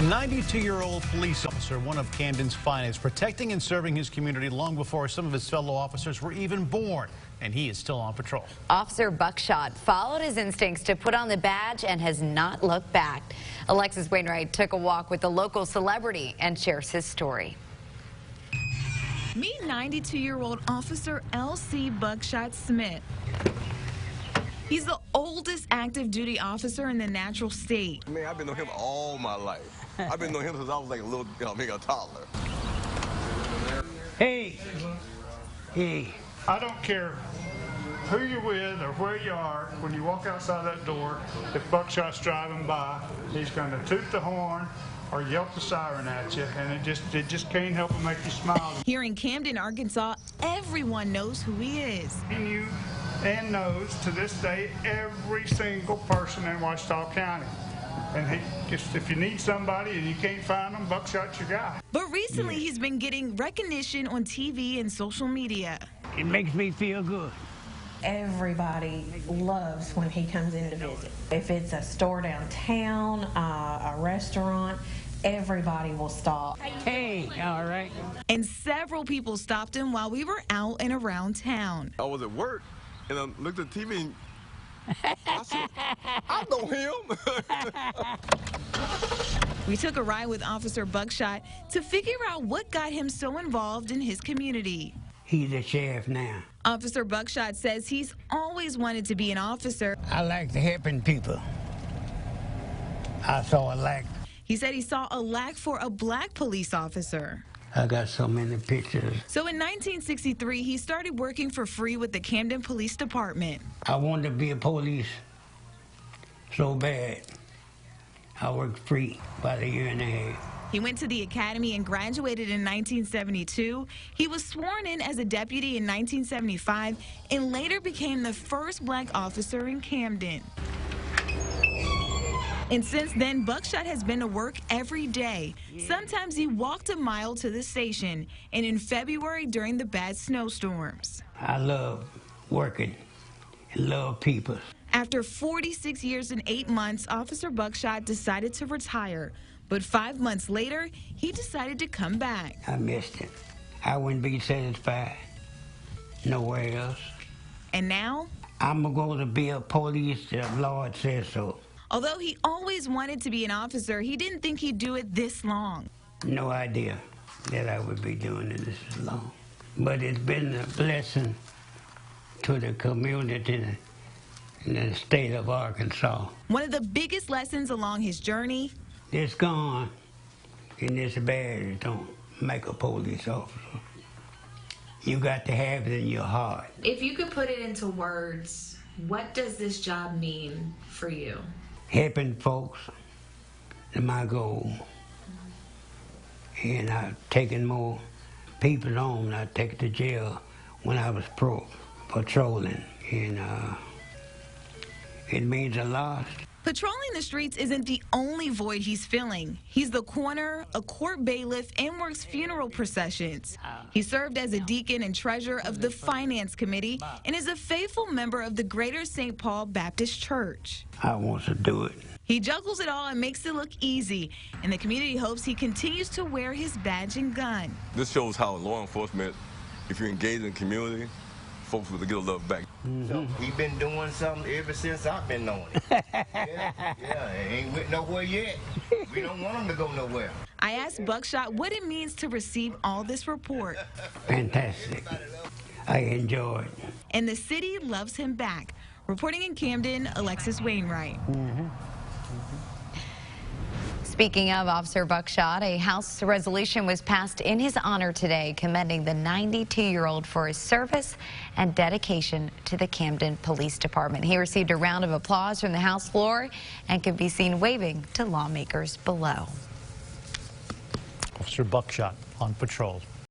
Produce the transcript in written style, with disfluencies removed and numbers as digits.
A 92-year-old police officer, one of Camden's finest, protecting and serving his community long before some of his fellow officers were even born, and he is still on patrol. Officer Buckshot followed his instincts to put on the badge and has not looked back. Alexis Wainwright took a walk with the local celebrity and shares his story. Meet 92-year-old Officer L.C. Buckshot Smith. He's the oldest active duty officer in the natural state. Man, I've been knowing him all my life. I've been knowing him since I was like a little, maybe a toddler. Hey. I don't care who you're with or where you are, when you walk outside that door, if Buckshot's driving by, he's going to toot the horn or yelp the siren at you, and it just can't help but make you smile. Here in Camden, Arkansas, everyone knows who he is. He knew and knows to this day every single person in Ouachita County. And if you need somebody and you can't find them, Buckshot's your guy. But recently, he's been getting recognition on TV and social media. It makes me feel good. Everybody loves when he comes in to visit. If it's a store downtown, a restaurant, everybody will stop. Hey, all right. And several people stopped him while we were out and around town. I was at work, and I looked at the TV, and I said, I know him. We took a ride with Officer Buckshot to figure out what got him so involved in his community. He's a sheriff now. Officer Buckshot says he's always wanted to be an officer. I like helping people. I saw a lack. He said he saw a lack for a black police officer. I got so many pictures. So in 1963, he started working for free with the Camden Police Department. I wanted to be a police so bad. I worked free about a year and a half. He went to the academy and graduated in 1972. He was sworn in as a deputy in 1975 and later became the first black officer in Camden. And since then, Buckshot has been to work every day. Sometimes he walked a mile to the station, and in February during the bad snowstorms. I love working and love people. After 46 years and 8 months, Officer Buckshot decided to retire. But 5 months later, he decided to come back. I missed it. I wouldn't be satisfied nowhere else. And now? I'm going to be a police, the Lord says so. Although he always wanted to be an officer, he didn't think he'd do it this long. No idea that I would be doing it this long. But it's been a blessing to the community in the state of Arkansas. One of the biggest lessons along his journey: this gun and this badge don't make a police officer. You got to have it in your heart. If you could put it into words, what does this job mean for you? Helping folks is my goal. And I've taken more people on. I take to jail when I was patrolling. And it means a lot. Patrolling the streets isn't the only void he's filling. He's the coroner, a court bailiff, and works funeral processions. He served as a deacon and treasurer of the finance committee and is a faithful member of the Greater St. Paul Baptist Church. I want to do it. He juggles it all and makes it look easy, and the community hopes he continues to wear his badge and gun. This shows how law enforcement, if you're engaged in the community, folks will get a love back. So he been doing something ever since I've been knowing it. Yeah, ain't went nowhere yet. We don't want him to go nowhere. I asked Buckshot what it means to receive all this report. Fantastic. I enjoyed. And the city loves him back. Reporting in Camden, Alexis Wainwright. Speaking of Officer Buckshot, a House resolution was passed in his honor today, commending the 92-year-old for his service and dedication to the Camden Police Department. He received a round of applause from the House floor and could be seen waving to lawmakers below. Officer Buckshot on patrol.